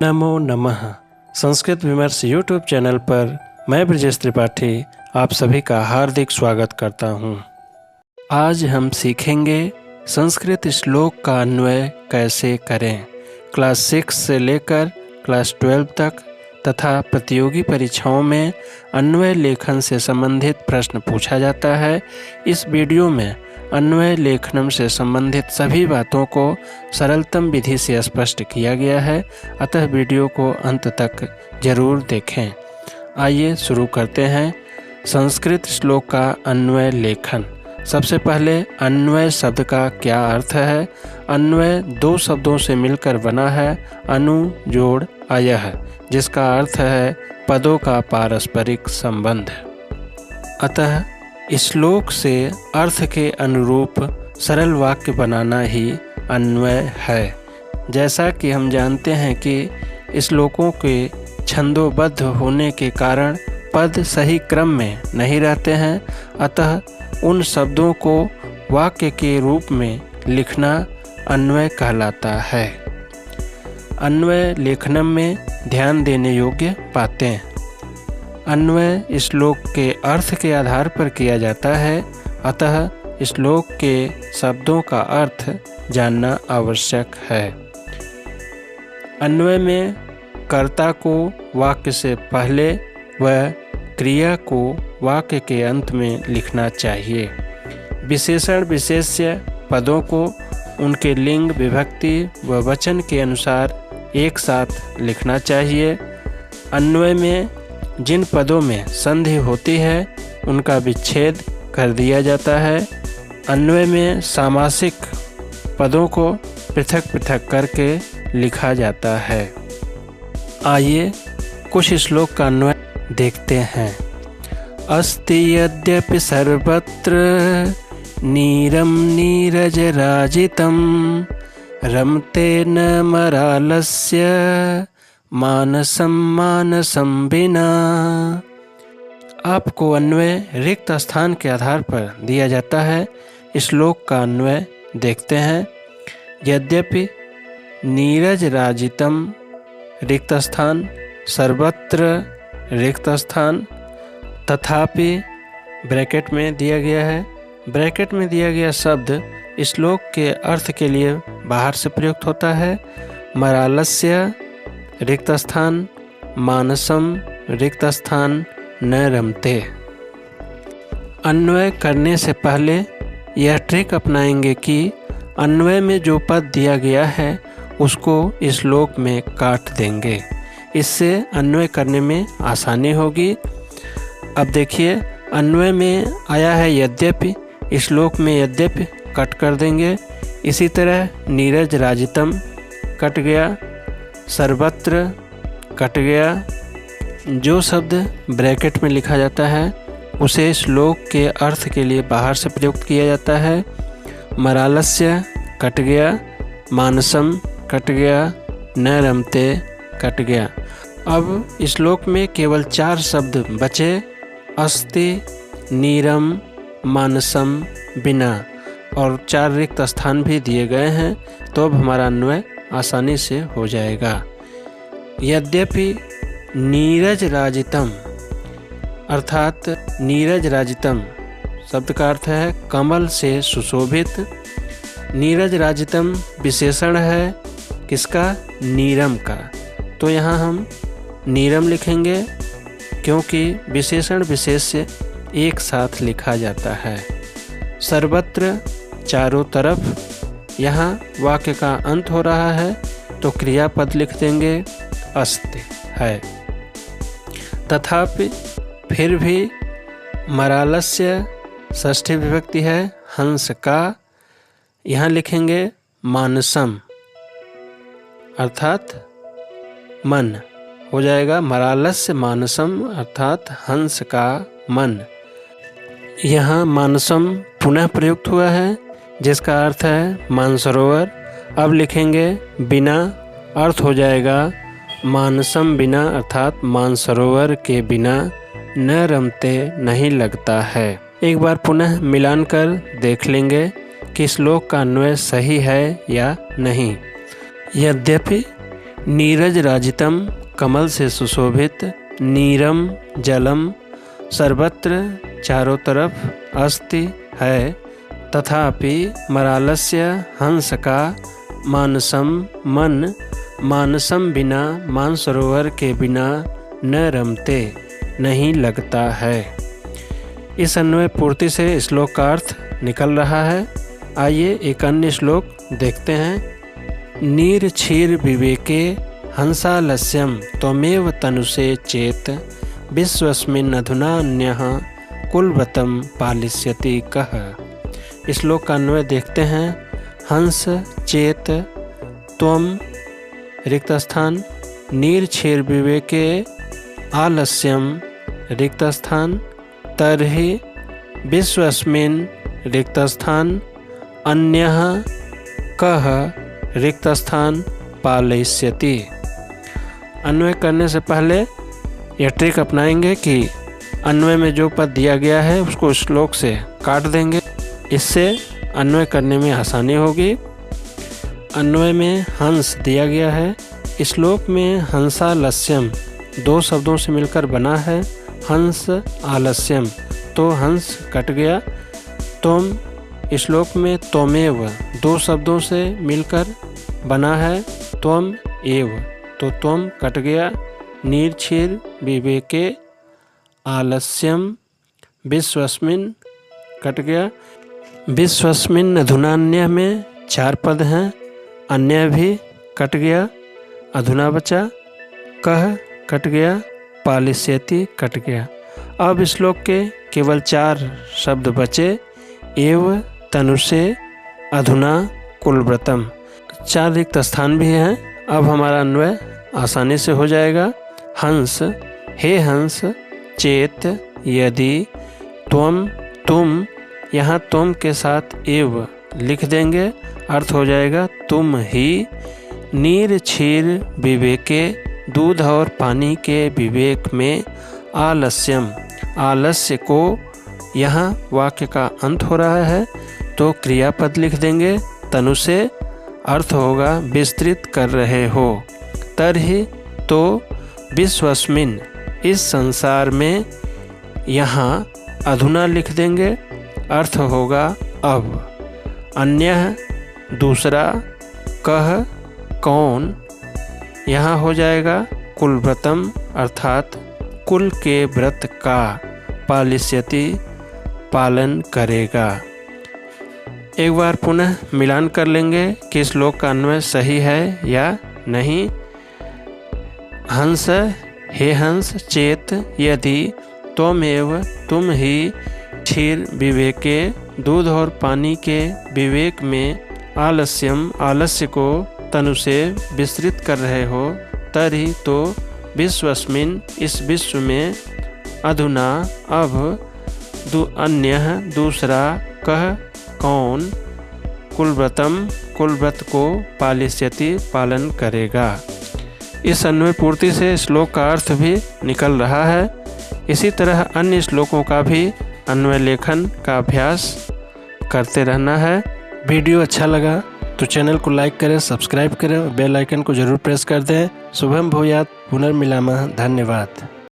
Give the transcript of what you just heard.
नमो नमः। संस्कृत विमर्श YouTube channel पर मैं ब्रजेश त्रिपाठी आप सभी का हार्दिक स्वागत करता हूँ। आज हम सीखेंगे संस्कृत श्लोक का अन्वय कैसे करें। क्लास 6 से लेकर क्लास 12 तक तथा प्रतियोगी परीक्षाओं में अन्वय लेखन से संबंधित प्रश्न पूछा जाता है। इस वीडियो में अन्वय लेखनम से संबंधित सभी बातों को सरलतम विधि से स्पष्ट किया गया है, अतः वीडियो को अंत तक जरूर देखें। आइए शुरू करते हैं संस्कृत श्लोक का अन्वय लेखन। सबसे पहले अन्वय शब्द का क्या अर्थ है। अन्वय दो शब्दों से मिलकर बना है, अनु जोड़ अयः, जिसका अर्थ है पदों का पारस्परिक संबंध। अतः श्लोक से अर्थ के अनुरूप सरल वाक्य बनाना ही अन्वय है। जैसा कि हम जानते हैं कि श्लोकों के छंदोबद्ध होने के कारण पद सही क्रम में नहीं रहते हैं, अतः उन शब्दों को वाक्य के रूप में लिखना अन्वय कहलाता है। अन्वय लेखनम में ध्यान देने योग्य बातें। अन्वय श्लोक के अर्थ के आधार पर किया जाता है, अतः श्लोक के शब्दों का अर्थ जानना आवश्यक है। अन्वय में कर्ता को वाक्य से पहले व क्रिया को वाक्य के अंत में लिखना चाहिए। विशेषण विशेष्य पदों को उनके लिंग विभक्ति व वचन के अनुसार एक साथ लिखना चाहिए। अन्वय में जिन पदों में संधि होती है उनका विच्छेद कर दिया जाता है। अन्वय में सामासिक पदों को पृथक पृथक करके लिखा जाता है। आइए कुछ श्लोक का अन्वय देखते हैं। अस्ति यद्यपि सर्वत्र नीरम नीरजराजितं रमते न मरालस्य मानसम मानसम बिना। आपको अन्वय रिक्त स्थान के आधार पर दिया जाता है। श्लोक का अन्वय देखते हैं। यद्यपि नीरज राजितम रिक्त स्थान, सर्वत्र रिक्त स्थान, तथापि ब्रैकेट में दिया गया है। ब्रैकेट में दिया गया शब्द श्लोक के अर्थ के लिए बाहर से प्रयुक्त होता है। मरालस्य रिक्त स्थान, मानसम रिक्त स्थान, न रमते। अन्वय करने से पहले यह ट्रिक अपनाएंगे कि अन्वय में जो पद दिया गया है उसको श्लोक में काट देंगे। इससे अन्वय करने में आसानी होगी। अब देखिए, अन्वय में आया है यद्यपि, श्लोक में यद्यपि कट कर देंगे। इसी तरह नीरज राजितम कट गया, सर्वत्र कट गया। जो शब्द ब्रैकेट में लिखा जाता है उसे श्लोक के अर्थ के लिए बाहर से प्रयुक्त किया जाता है। मरालस्य कट गया, मानसम कट गया, न रमते कट गया। अब श्लोक में केवल 4 शब्द बचे, अस्ति, नीरम, मानसम, बिना, और 4 रिक्त स्थान भी दिए गए हैं, तो अब हमारा अन्वय आसानी से हो जाएगा। यद्यपि नीरज राजितम, अर्थात नीरज राजितम शब्द का अर्थ है कमल से सुशोभित। नीरज राजितम विशेषण है किसका? नीरम का। तो यहाँ हम नीरम लिखेंगे क्योंकि विशेषण विशेष्य एक साथ लिखा जाता है। सर्वत्र चारों तरफ, यहाँ वाक्य का अंत हो रहा है तो क्रियापद लिख देंगे अस्ति है। तथापि फिर भी मरालस्य षष्ठी विभक्ति है हंस का, यहाँ लिखेंगे मानसम, अर्थात मन हो जाएगा। मरालस्य मानसम अर्थात हंस का मन। यहाँ मानसम पुनः प्रयुक्त हुआ है जिसका अर्थ है मानसरोवर। अब लिखेंगे बिना, अर्थ हो जाएगा मानसम बिना, अर्थात मानसरोवर के बिना न रमते नहीं लगता है। एक बार पुनः मिलान कर देख लेंगे कि श्लोक का अन्वय सही है या नहीं। यद्यपि नीरज राजितम कमल से सुशोभित, नीरम जलम सर्वत्र चारों तरफ अस्ति है, तथापि मरालस्य हंस का मानसम मन, मानसम बिना मानसरोवर के बिना न रमते नहीं लगता है। इस अन्वय पूर्ति से श्लोक का अर्थ निकल रहा है। आइए एक अन्य श्लोक देखते हैं। नीर क्षीर विवेके हंसालस्यम त्वमेव तनुषे चेत, विश्वस्मिन् अधुना अन्यः कुलव्रतं पालिष्यति कः। इस श्लोक का अन्वय देखते हैं। हंस चेत त्वम रिक्त स्थान, नीर क्षीर विवेके आलस्यम रिक्त स्थान, तर्हि विश्वस्मिन् रिक्त स्थान, अन्यः कः रिक्त स्थान पालयिष्यति। अन्वय करने से पहले यह ट्रिक अपनाएंगे कि अन्वय में जो पद दिया गया है उसको श्लोक से काट देंगे, इससे अन्वय करने में आसानी होगी। अन्वय में हंस दिया गया है। श्लोक में हंसालस्यम दो शब्दों से मिलकर बना है। हंस आलस्यम, तो हंस कट गया। तुम श्लोक में त्वमेव दो शब्दों से मिलकर बना है। त्वम एव, तो त्वम कट गया। नीर क्षीर विवेके आलस्यम, विश्वस्मिन् कट गया। विश्वस्मिन् अधुनान्य में 4 पद हैं, अन्य भी कट गया, अधुना बचा। कह कट गया, पालिष्यति कट गया। अब श्लोक के केवल 4 शब्द बचे। एव तनुषे अधुना कुलव्रतम, 4 रिक्त स्थान भी हैं। अब हमारा अन्वय आसानी से हो जाएगा। हंस, हे हंस, चेत यदि, त्वम तुम, यहाँ तुम के साथ एव लिख देंगे, अर्थ हो जाएगा तुम ही। नीर क्षीर विवेके, दूध और पानी के विवेक में, आलस्यम, आलस्य को यहाँ वाक्य का अंत हो रहा है तो क्रियापद लिख देंगे। तनु से अर्थ होगा विस्तृत कर रहे हो। तरहि, तो विश्वस्मिन्, इस संसार में, यहाँ अधुना लिख देंगे, अर्थ होगा अब। अन्य दूसरा, कह कौन, यहाँ हो जाएगा कुलव्रतम, अर्थात कुल के व्रत का, पालिष्यति पालन करेगा। एक बार पुनः मिलान कर लेंगे कि श्लोक का अन्वय सही है या नहीं। हंस, हे हंस, चेत यदि, त्वमेव तुम ही, क्षीर विवेके, दूध और पानी के विवेक में, आलस्यम, आलस्य को तनु से विस्तृत कर रहे हो। तर्हि, तो विश्वस्मिन्, इस विश्व में, अधुना अब, अन्य दूसरा, कह कौन, कुलव्रतम, कुलव्रत को, पालिष्यति पालन करेगा। इस अन्वय पूर्ति से श्लोक का अर्थ भी निकल रहा है। इसी तरह अन्य श्लोकों का भी अन्वय लेखन का अभ्यास करते रहना है। वीडियो अच्छा लगा तो चैनल को लाइक करें, सब्सक्राइब करें और बेल आइकन को जरूर प्रेस कर दें। शुभम भूयात्, पुनर्मिलामः। धन्यवाद।